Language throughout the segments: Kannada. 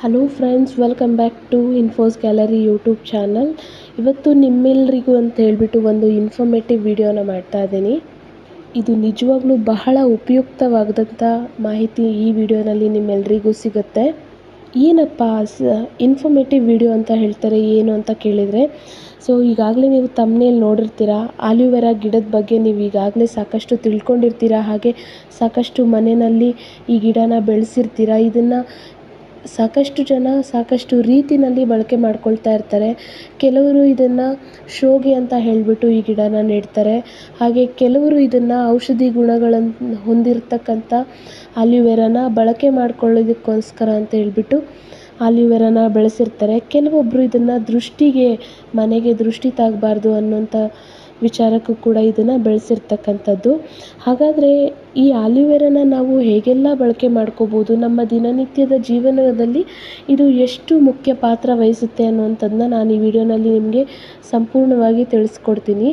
Hello friends, welcome back to Infos Gallery YouTube channel. ಇವತ್ತು ನಿಮ್ಮೆಲ್ಲರಿಗೂ ಅಂತ ಹೇಳ್ಬಿಟ್ಟು ಒಂದು ಇನ್ಫಾರ್ಮೇಟಿವ್ ವಿಡಿಯೋನ ಮಾಡ್ತಾ ಇದ್ದೀನಿ. ಇದು ನಿಜವಾಗ್ಲೂ ಬಹಳ ಉಪಯುಕ್ತವಾದಂಥ ಮಾಹಿತಿ ಈ ವಿಡಿಯೋನಲ್ಲಿ ನಿಮ್ಮೆಲ್ಲರಿಗೂ ಸಿಗುತ್ತೆ. ಏನಪ್ಪ ಇನ್ಫಾರ್ಮೇಟಿವ್ ವಿಡಿಯೋ ಅಂತ ಹೇಳ್ತಾರೆ ಏನು ಅಂತ ಕೇಳಿದರೆ, ಈಗಾಗಲೇ ನೀವು ತಮ್ಮನೇಲಿ ನೋಡಿರ್ತೀರ. ಆಲಿವೆರಾ ಗಿಡದ ಬಗ್ಗೆ ನೀವು ಈಗಾಗಲೇ ಸಾಕಷ್ಟು ತಿಳ್ಕೊಂಡಿರ್ತೀರ. ಹಾಗೆ ಸಾಕಷ್ಟು ಮನೆಯಲ್ಲಿ ಈ ಗಿಡನ ಬೆಳೆಸಿರ್ತೀರ. ಇದನ್ನು ಸಾಕಷ್ಟು ಜನ ಸಾಕಷ್ಟು ರೀತಿಯಲ್ಲಿ ಬಳಕೆ ಮಾಡ್ಕೊಳ್ತಾ ಇರ್ತಾರೆ. ಕೆಲವರು ಇದನ್ನು ಶೋಗೆ ಅಂತ ಹೇಳಿಬಿಟ್ಟು ಈ ಗಿಡನ ನೆಡ್ತಾರೆ. ಹಾಗೆ ಕೆಲವರು ಇದನ್ನು ಔಷಧಿ ಗುಣಗಳನ್ನು ಹೊಂದಿರತಕ್ಕಂಥ ಆಲಿವೆರಾನ ಬಳಕೆ ಮಾಡ್ಕೊಳ್ಳೋದಕ್ಕೋಸ್ಕರ ಅಂತ ಹೇಳ್ಬಿಟ್ಟು ಆಲಿವೆರಾನ ಬೆಳೆಸಿರ್ತಾರೆ. ಕೆಲವೊಬ್ಬರು ಇದನ್ನು ಮನೆಗೆ ದೃಷ್ಟಿ ತಾಗಬಾರ್ದು ಅನ್ನೋಂಥ ವಿಚಾರಕ್ಕೂ ಕೂಡ ಇದನ್ನು ಬೆಳೆಸಿರ್ತಕ್ಕಂಥದ್ದು. ಹಾಗಾದರೆ ಈ ಆಲಿವೆರಾನ ನಾವು ಹೇಗೆಲ್ಲ ಬಳಕೆ ಮಾಡ್ಕೋಬೋದು, ನಮ್ಮ ದಿನನಿತ್ಯದ ಜೀವನದಲ್ಲಿ ಇದು ಎಷ್ಟು ಮುಖ್ಯ ಪಾತ್ರ ವಹಿಸುತ್ತೆ ಅನ್ನುವಂಥದ್ದನ್ನ ನಾನು ಈ ವಿಡಿಯೋನಲ್ಲಿ ನಿಮಗೆ ಸಂಪೂರ್ಣವಾಗಿ ತಿಳಿಸ್ಕೊಡ್ತೀನಿ.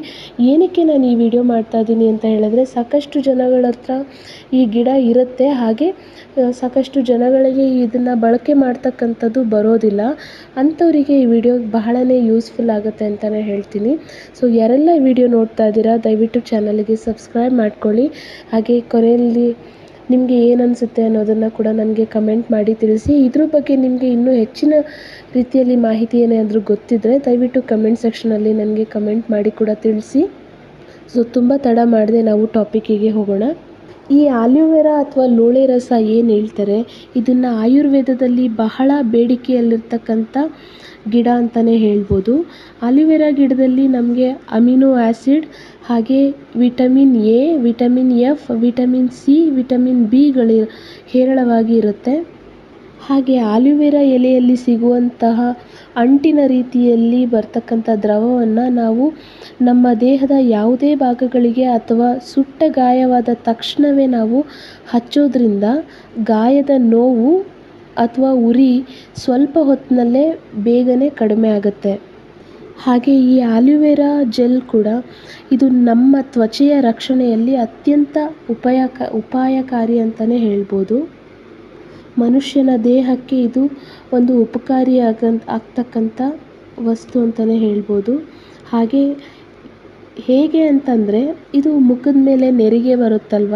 ಏನಕ್ಕೆ ನಾನು ಈ ವಿಡಿಯೋ ಮಾಡ್ತಾ ಇದ್ದೀನಿ ಅಂತ ಹೇಳಿದ್ರೆ, ಸಾಕಷ್ಟು ಜನಗಳ ಹತ್ರ ಈ ಗಿಡ ಇರುತ್ತೆ. ಹಾಗೆ ಸಾಕಷ್ಟು ಜನಗಳಿಗೆ ಇದನ್ನು ಬಳಕೆ ಮಾಡ್ತಕ್ಕಂಥದ್ದು ಬರೋದಿಲ್ಲ. ಅಂಥವರಿಗೆ ಈ ವಿಡಿಯೋ ಬಹಳನೇ ಯೂಸ್ಫುಲ್ ಆಗುತ್ತೆ ಅಂತಲೇ ಹೇಳ್ತೀನಿ. ಯಾರೆಲ್ಲ ಈ ವಿಡಿಯೋ ನೋಡ್ತಾ ಇದ್ದೀರಾ, ದಯವಿಟ್ಟು ಚಾನಲ್ಗೆ ಸಬ್ಸ್ಕ್ರೈಬ್ ಮಾಡ್ಕೊಳ್ಳಿ. ಹಾಗೆ ಕೊನೆಯಲ್ಲಿ ನಿಮಗೆ ಏನು ಅನಿಸುತ್ತೆ ಅನ್ನೋದನ್ನು ಕೂಡ ನನಗೆ ಕಮೆಂಟ್ ಮಾಡಿ ತಿಳಿಸಿ. ಇದ್ರ ಬಗ್ಗೆ ನಿಮಗೆ ಇನ್ನೂ ಹೆಚ್ಚಿನ ರೀತಿಯಲ್ಲಿ ಮಾಹಿತಿ ಏನಾದರೂ ಗೊತ್ತಿದ್ದರೆ ದಯವಿಟ್ಟು ಕಮೆಂಟ್ ಸೆಕ್ಷನಲ್ಲಿ ನನಗೆ ಕಮೆಂಟ್ ಮಾಡಿ ಕೂಡ ತಿಳಿಸಿ. ತುಂಬ ತಡ ಮಾಡದೆ ನಾವು ಟಾಪಿಕ್ಕಿಗೆ ಹೋಗೋಣ. ಈ ಆಲಿವೆರಾ ಅಥವಾ ಲೋಳೆ ರಸ ಏನು ಹೇಳ್ತಾರೆ, ಇದನ್ನು ಆಯುರ್ವೇದದಲ್ಲಿ ಬಹಳ ಬೇಡಿಕೆಯಲ್ಲಿರ್ತಕ್ಕಂಥ ಗಿಡ ಅಂತಲೇ ಹೇಳ್ಬೋದು. ಆಲಿವೆರಾ ಗಿಡದಲ್ಲಿ ನಮಗೆ ಅಮಿನೋ ಆ್ಯಸಿಡ್, ಹಾಗೆ vitamin A, vitamin F, vitamin C, vitamin ಬಿಗಳು ಹೇರಳವಾಗಿ ಇರುತ್ತೆ. ಹಾಗೆ ಆಲಿವೆರಾ ಎಲೆಯಲ್ಲಿ ಸಿಗುವಂತಹ ಅಂಟಿನ ರೀತಿಯಲ್ಲಿ ಬರ್ತಕ್ಕಂಥ ದ್ರವವನ್ನು ನಾವು ನಮ್ಮ ದೇಹದ ಯಾವುದೇ ಭಾಗಗಳಿಗೆ ಅಥವಾ ಸುಟ್ಟ ಗಾಯವಾದ ತಕ್ಷಣವೇ ನಾವು ಹಚ್ಚೋದ್ರಿಂದ ಗಾಯದ ನೋವು ಅಥವಾ ಉರಿ ಸ್ವಲ್ಪ ಹೊತ್ತಿನಲ್ಲೇ ಬೇಗನೆ ಕಡಿಮೆ ಆಗುತ್ತೆ. ಹಾಗೆ ಈ ಆಲಿವೆರಾ ಜೆಲ್ ಕೂಡ ಇದು ನಮ್ಮ ತ್ವಚೆಯ ರಕ್ಷಣೆಯಲ್ಲಿ ಅತ್ಯಂತ ಉಪಾಯಕಾರಿ ಅಂತಲೇ ಹೇಳ್ಬೋದು. ಮನುಷ್ಯನ ದೇಹಕ್ಕೆ ಇದು ಒಂದು ಆಗ್ತಕ್ಕಂಥ ವಸ್ತು ಅಂತಲೇ ಹೇಳ್ಬೋದು. ಹಾಗೆ ಹೇಗೆ ಅಂತಂದರೆ, ಇದು ಮುಖದ ಮೇಲೆ ನೆರಿಗೆ ಬರುತ್ತಲ್ವ,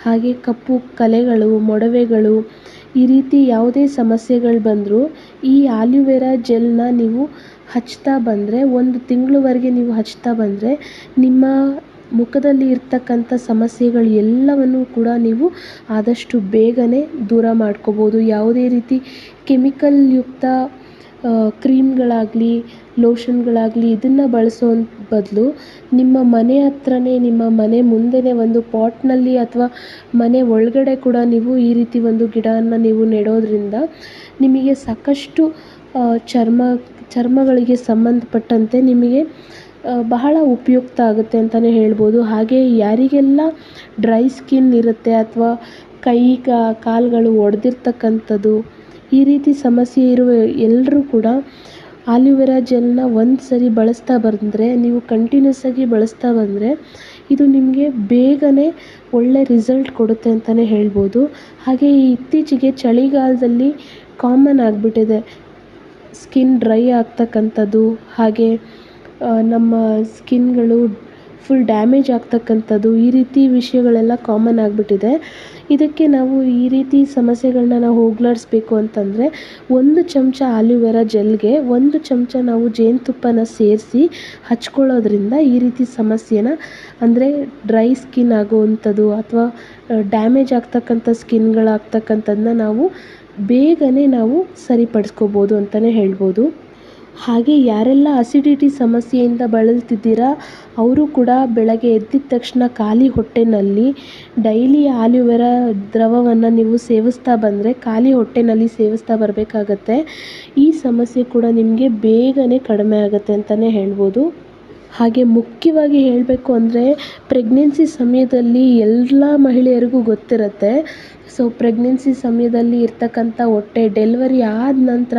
ಹಾಗೆ ಕಪ್ಪು ಕಲೆಗಳು, ಮೊಡವೆಗಳು, ಈ ರೀತಿ ಯಾವುದೇ ಸಮಸ್ಯೆಗಳು ಬಂದರೂ ಈ ಆಲಿವೆರಾ ಜೆಲ್ನ ನೀವು ಹಚ್ತಾ ಬಂದರೆ, 1 ತಿಂಗಳವರೆಗೆ ನೀವು ಹಚ್ತಾ ಬಂದರೆ ನಿಮ್ಮ ಮುಖದಲ್ಲಿ ಇರ್ತಕ್ಕಂಥ ಸಮಸ್ಯೆಗಳು ಎಲ್ಲವನ್ನು ಕೂಡ ನೀವು ಆದಷ್ಟು ಬೇಗನೆ ದೂರ ಮಾಡ್ಕೋಬೋದು. ಯಾವುದೇ ರೀತಿ ಕೆಮಿಕಲ್ ಯುಕ್ತ ಕ್ರೀಮ್ಗಳಾಗಲಿ ಲೋಷನ್ಗಳಾಗಲಿ ಇದನ್ನು ಬಳಸೋ ಬದಲು ನಿಮ್ಮ ಮನೆ ಹತ್ರನೇ, ನಿಮ್ಮ ಮನೆ ಮುಂದೆನೇ ಒಂದು ಪಾಟ್ನಲ್ಲಿ ಅಥವಾ ಮನೆ ಒಳಗಡೆ ಕೂಡ ನೀವು ಈ ರೀತಿ ಒಂದು ಗಿಡವನ್ನು ನೀವು ನೆಡೋದ್ರಿಂದ ನಿಮಗೆ ಸಾಕಷ್ಟು ಚರ್ಮಗಳಿಗೆ ಸಂಬಂಧಪಟ್ಟಂತೆ ನಿಮಗೆ ಬಹಳ ಉಪಯುಕ್ತ ಆಗುತ್ತೆ ಅಂತಲೇ ಹೇಳ್ಬೋದು. ಹಾಗೆ ಯಾರಿಗೆಲ್ಲ ಡ್ರೈ ಸ್ಕಿನ್ ಇರುತ್ತೆ ಅಥವಾ ಕೈ ಕಾಲುಗಳು ಒಡೆದಿರ್ತಕ್ಕಂಥದ್ದು, ಈ ರೀತಿ ಸಮಸ್ಯೆ ಇರುವ ಎಲ್ಲರೂ ಕೂಡ ಆಲಿವೆರಾ ಜೆಲ್ನ ಒಂದು ಸರಿ ಬಳಸ್ತಾ ಬಂದರೆ, ನೀವು ಕಂಟಿನ್ಯೂಸ್ ಆಗಿ ಬಳಸ್ತಾ ಬಂದರೆ ಇದು ನಿಮಗೆ ಬೇಗನೆ ಒಳ್ಳೆ ರಿಸಲ್ಟ್ ಕೊಡುತ್ತೆ ಅಂತಲೇ ಹೇಳ್ಬೋದು. ಹಾಗೆ ಇತ್ತೀಚೆಗೆ ಚಳಿಗಾಲದಲ್ಲಿ ಕಾಮನ್ ಆಗಿಬಿಟ್ಟಿದೆ ಸ್ಕಿನ್ ಡ್ರೈ ಆಗ್ತಕ್ಕಂಥದ್ದು, ಹಾಗೆ ನಮ್ಮ ಸ್ಕಿನ್ಗಳು ಫುಲ್ ಡ್ಯಾಮೇಜ್ ಆಗ್ತಕ್ಕಂಥದ್ದು, ಈ ರೀತಿ ವಿಷಯಗಳೆಲ್ಲ ಕಾಮನ್ ಆಗಿಬಿಟ್ಟಿದೆ. ಇದಕ್ಕೆ ನಾವು ಈ ರೀತಿ ಸಮಸ್ಯೆಗಳನ್ನ ನಾವು ಹೋಗಲಾಡಿಸ್ಬೇಕು ಅಂತಂದರೆ 1 ಚಮಚ ಆಲಿವೆರಾ ಜೆಲ್ಗೆ 1 ಚಮಚ ನಾವು ಜೇನುತುಪ್ಪನ ಸೇರಿಸಿ ಹಚ್ಕೊಳ್ಳೋದ್ರಿಂದ ಈ ರೀತಿ ಸಮಸ್ಯೆನ, ಅಂದರೆ ಡ್ರೈ ಸ್ಕಿನ್ ಆಗುವಂಥದ್ದು ಅಥವಾ ಡ್ಯಾಮೇಜ್ ಆಗ್ತಕ್ಕಂಥ ಸ್ಕಿನ್ಗಳಾಗ್ತಕ್ಕಂಥದ್ದನ್ನ ನಾವು ಬೇಗನೆ ನಾವು ಸರಿಪಡಿಸ್ಕೋಬೋದು ಅಂತಲೇ ಹೇಳ್ಬೋದು. ಹಾಗೆ ಯಾರೆಲ್ಲ ಅಸಿಡಿಟಿ ಸಮಸ್ಯೆಯಿಂದ ಬಳಲ್ತಿದ್ದೀರಾ ಅವರು ಕೂಡ ಬೆಳಗ್ಗೆ ಎದ್ದಿದ ತಕ್ಷಣ ಖಾಲಿ ಹೊಟ್ಟೆನಲ್ಲಿ ಡೈಲಿ ಆಲಿವೆರಾ ದ್ರವವನ್ನು ನೀವು ಸೇವಿಸ್ತಾ ಬಂದರೆ, ಖಾಲಿ ಹೊಟ್ಟೆನಲ್ಲಿ ಸೇವಿಸ್ತಾ ಬರಬೇಕಾಗತ್ತೆ. ಈ ಸಮಸ್ಯೆ ಕೂಡ ನಿಮಗೆ ಬೇಗನೆ ಕಡಿಮೆ ಆಗುತ್ತೆ ಅಂತಲೇ ಹೇಳ್ಬೋದು. ಹಾಗೆ ಮುಖ್ಯವಾಗಿ ಹೇಳಬೇಕು ಅಂದರೆ, ಪ್ರೆಗ್ನೆನ್ಸಿ ಸಮಯದಲ್ಲಿ ಎಲ್ಲ ಮಹಿಳೆಯರಿಗೂ ಗೊತ್ತಿರುತ್ತೆ. ಪ್ರೆಗ್ನೆನ್ಸಿ ಸಮಯದಲ್ಲಿ ಇರ್ತಕ್ಕಂಥ ಹೊಟ್ಟೆ ಡೆಲಿವರಿ ಆದ ನಂತರ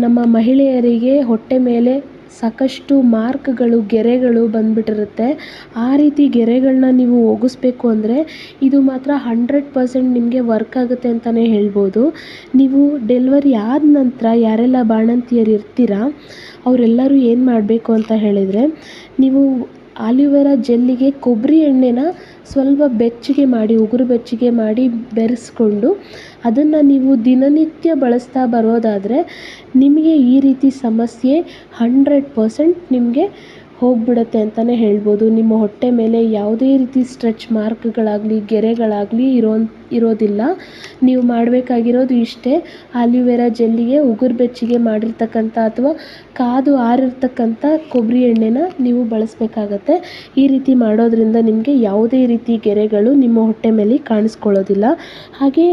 ನಮ್ಮ ಮಹಿಳೆಯರಿಗೆ ಹೊಟ್ಟೆ ಮೇಲೆ ಸಾಕಷ್ಟು ಮಾರ್ಕ್ಗಳು, ಗೆರೆಗಳು ಬಂದುಬಿಟ್ಟಿರುತ್ತೆ. ಆ ರೀತಿ ಗೆರೆಗಳನ್ನ ನೀವು ಹೋಗಿಸ್ಬೇಕು ಅಂದರೆ ಇದು ಮಾತ್ರ 100% ನಿಮಗೆ ವರ್ಕ್ ಆಗುತ್ತೆ ಅಂತಲೇ ಹೇಳ್ಬೋದು. ನೀವು ಡೆಲಿವರಿ ಆದ ನಂತರ ಯಾರೆಲ್ಲ ಬಾಣಂತಿಯರು ಇರ್ತೀರ ಅವರೆಲ್ಲರೂ ಏನು ಮಾಡಬೇಕು ಅಂತ ಹೇಳಿದರೆ, ನೀವು ಆಲಿವೆರಾ ಜೆಲ್ಲಿಗೆ ಕೊಬ್ಬರಿ ಎಣ್ಣೆನ ಸ್ವಲ್ಪ ಬೆಚ್ಚಗೆ ಮಾಡಿ, ಉಗುರು ಬೆಚ್ಚಗೆ ಮಾಡಿ ಬೆರೆಸ್ಕೊಂಡು ಅದನ್ನು ನೀವು ದಿನನಿತ್ಯ ಬಳಸ್ತಾ ಬರೋದಾದರೆ ನಿಮಗೆ ಈ ರೀತಿ ಸಮಸ್ಯೆ 100% ನಿಮಗೆ ಹೋಗಿಬಿಡುತ್ತೆ ಅಂತಲೇ ಹೇಳ್ಬೋದು. ನಿಮ್ಮ ಹೊಟ್ಟೆ ಮೇಲೆ ಯಾವುದೇ ರೀತಿ ಸ್ಟ್ರೆಚ್ ಮಾರ್ಕ್ಗಳಾಗಲಿ, ಗೆರೆಗಳಾಗಲಿ ಇರೋದಿಲ್ಲ. ನೀವು ಮಾಡಬೇಕಾಗಿರೋದು ಇಷ್ಟೇ, ಆಲಿವೆರಾ ಜೆಲ್ಲಿಗೆ ಉಗುರು ಬೆಚ್ಚಗೆ ಮಾಡಿರ್ತಕ್ಕಂಥ ಅಥವಾ ಕಾದು ಆರಿರ್ತಕ್ಕಂಥ ಕೊಬ್ಬರಿ ಎಣ್ಣೆನ ನೀವು ಬಳಸಬೇಕಾಗತ್ತೆ. ಈ ರೀತಿ ಮಾಡೋದ್ರಿಂದ ನಿಮಗೆ ಯಾವುದೇ ರೀತಿ ಗೆರೆಗಳು ನಿಮ್ಮ ಹೊಟ್ಟೆ ಮೇಲೆ ಕಾಣಿಸ್ಕೊಳ್ಳೋದಿಲ್ಲ. ಹಾಗೆ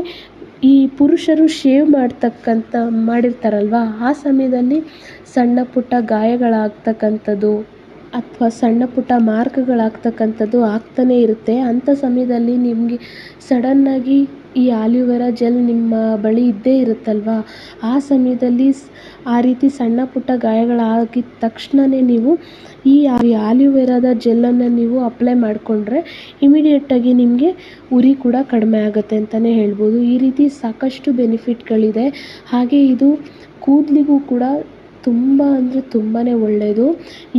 ಈ ಪುರುಷರು ಶೇವ್ ಮಾಡಿರ್ತಾರಲ್ವ, ಆ ಸಮಯದಲ್ಲಿ ಸಣ್ಣ ಪುಟ್ಟ ಗಾಯಗಳಾಗ್ತಕ್ಕಂಥದ್ದು ಅಥವಾ ಸಣ್ಣ ಪುಟ್ಟ ಮಾರ್ಕ್ಗಳಾಗ್ತಕ್ಕಂಥದ್ದು ಆಗ್ತಾನೇ ಇರುತ್ತೆ. ಅಂಥ ಸಮಯದಲ್ಲಿ ನಿಮಗೆ ಸಡನ್ನಾಗಿ ಈ ಆಲಿವೆರಾ ಜೆಲ್ ನಿಮ್ಮ ಬಳಿ ಇದ್ದೇ ಇರುತ್ತಲ್ವ, ಆ ಸಮಯದಲ್ಲಿ ಆ ರೀತಿ ಸಣ್ಣ ಪುಟ್ಟ ಗಾಯಗಳಾಗಿದ ತಕ್ಷಣವೇ ನೀವು ಈ ಆಲಿವೆರಾದ ಜೆಲ್ಲನ್ನು ನೀವು ಅಪ್ಲೈ ಮಾಡಿಕೊಂಡ್ರೆ ಇಮಿಡಿಯೇಟಾಗಿ ನಿಮಗೆ ಉರಿ ಕೂಡ ಕಡಿಮೆ ಆಗುತ್ತೆ ಅಂತಲೇ ಹೇಳ್ಬೋದು. ಈ ರೀತಿ ಸಾಕಷ್ಟು ಬೆನಿಫಿಟ್ಗಳಿದೆ. ಹಾಗೆ ಇದು ಕೂದಲಿಗೂ ಕೂಡ ತುಂಬ ಅಂದರೆ ತುಂಬಾ ಒಳ್ಳೆಯದು.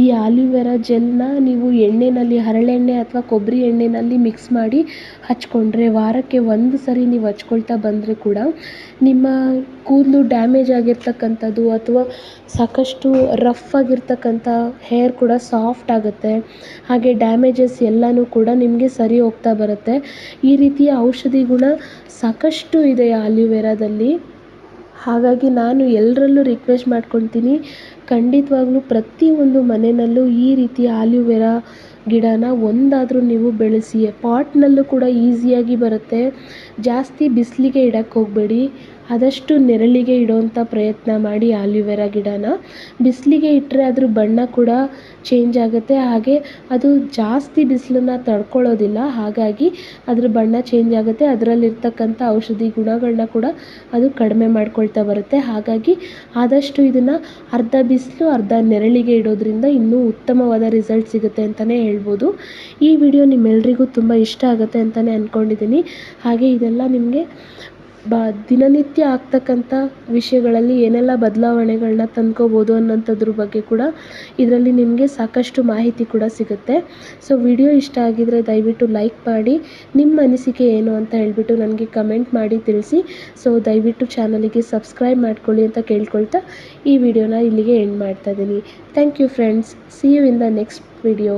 ಈ ಆಲಿವೆರಾ ಜೆಲ್ನ ನೀವು ಎಣ್ಣೆಯಲ್ಲಿ, ಹರಳೆಣ್ಣೆ ಅಥವಾ ಕೊಬ್ಬರಿ ಎಣ್ಣೆಯಲ್ಲಿ ಮಿಕ್ಸ್ ಮಾಡಿ ಹಚ್ಕೊಂಡ್ರೆ, ವಾರಕ್ಕೆ 1 ಸರಿ ನೀವು ಹಚ್ಕೊಳ್ತಾ ಬಂದರೆ ಕೂಡ ನಿಮ್ಮ ಕೂದಲು ಡ್ಯಾಮೇಜ್ ಆಗಿರ್ತಕ್ಕಂಥದ್ದು ಅಥವಾ ಸಾಕಷ್ಟು ರಫ್ ಆಗಿರ್ತಕ್ಕಂಥ ಹೇರ್ ಕೂಡ ಸಾಫ್ಟ್ ಆಗುತ್ತೆ. ಹಾಗೆ ಡ್ಯಾಮೇಜಸ್ ಎಲ್ಲನೂ ಕೂಡ ನಿಮಗೆ ಸರಿ ಹೋಗ್ತಾ ಬರುತ್ತೆ. ಈ ರೀತಿಯ ಔಷಧಿ ಗುಣ ಸಾಕಷ್ಟು ಇದೆ ಆಲಿವೆರಾದಲ್ಲಿ. ಹಾಗಾಗಿ ನಾನು ಎಲ್ಲರಲ್ಲೂ ರಿಕ್ವೆಸ್ಟ್ ಮಾಡ್ಕೊಳ್ತೀನಿ, ಖಂಡಿತವಾಗ್ಲೂ ಪ್ರತಿಯೊಂದು ಮನೆಯಲ್ಲೂ ಈ ರೀತಿಯ ಆಲಿವೆರಾ ಗಿಡನ ಒಂದಾದರೂ ನೀವು ಬೆಳೆಸಿ. ಪಾಟ್ನಲ್ಲೂ ಕೂಡ ಈಸಿಯಾಗಿ ಬರುತ್ತೆ. ಜಾಸ್ತಿ ಬಿಸಿಲಿಗೆ ಇಡಕ್ಕೆ ಹೋಗಬೇಡಿ, ಆದಷ್ಟು ನೆರಳಿಗೆ ಇಡೋವಂಥ ಪ್ರಯತ್ನ ಮಾಡಿ. ಆಲಿವೆರಾ ಗಿಡನ ಬಿಸಿಲಿಗೆ ಇಟ್ಟರೆ ಅದ್ರ ಬಣ್ಣ ಕೂಡ ಚೇಂಜ್ ಆಗುತ್ತೆ. ಹಾಗೆ ಅದು ಜಾಸ್ತಿ ಬಿಸಿಲನ್ನು ತಡ್ಕೊಳ್ಳೋದಿಲ್ಲ, ಹಾಗಾಗಿ ಅದ್ರ ಬಣ್ಣ ಚೇಂಜ್ ಆಗುತ್ತೆ. ಅದರಲ್ಲಿರ್ತಕ್ಕಂಥ ಔಷಧಿ ಗುಣಗಳನ್ನ ಕೂಡ ಅದು ಕಡಿಮೆ ಮಾಡ್ಕೊಳ್ತಾ ಬರುತ್ತೆ. ಹಾಗಾಗಿ ಆದಷ್ಟು ಇದನ್ನು ಅರ್ಧ ಬಿಸಿಲು ಅರ್ಧ ನೆರಳಿಗೆ ಇಡೋದ್ರಿಂದ ಇನ್ನೂ ಉತ್ತಮವಾದ ರಿಸಲ್ಟ್ ಸಿಗುತ್ತೆ ಅಂತಲೇ ಹೇಳ್ಬೋದು. ಈ ವಿಡಿಯೋ ನಿಮ್ಮೆಲ್ರಿಗೂ ತುಂಬ ಇಷ್ಟ ಆಗುತ್ತೆ ಅಂತಲೇ ಅಂದ್ಕೊಂಡಿದ್ದೀನಿ. ಹಾಗೆ ಇದೆಲ್ಲ ನಿಮಗೆ ದಿನನಿತ್ಯ ಆಗ್ತಕ್ಕಂಥ ವಿಷಯಗಳಲ್ಲಿ ಏನೆಲ್ಲ ಬದಲಾವಣೆಗಳನ್ನ ತಂದ್ಕೋಬೋದು ಅನ್ನೋಂಥದ್ರ ಬಗ್ಗೆ ಕೂಡ ಇದರಲ್ಲಿ ನಿಮಗೆ ಸಾಕಷ್ಟು ಮಾಹಿತಿ ಕೂಡ ಸಿಗುತ್ತೆ. ಸೊ ವಿಡಿಯೋ ಇಷ್ಟ ಆಗಿದರೆ ದಯವಿಟ್ಟು ಲೈಕ್ ಮಾಡಿ, ನಿಮ್ಮ ಅನಿಸಿಕೆ ಏನು ಅಂತ ಹೇಳಿಬಿಟ್ಟು ನನಗೆ ಕಮೆಂಟ್ ಮಾಡಿ ತಿಳಿಸಿ. ಸೊ ದಯವಿಟ್ಟು ಚಾನಲಿಗೆ ಸಬ್ಸ್ಕ್ರೈಬ್ ಮಾಡ್ಕೊಳ್ಳಿ ಅಂತ ಕೇಳ್ಕೊಳ್ತಾ ಈ ವಿಡಿಯೋನ ಇಲ್ಲಿಗೆ ಎಂಡ್ ಮಾಡ್ತಾ ಇದ್ದೀನಿ. Thank you friends. See you in the next video.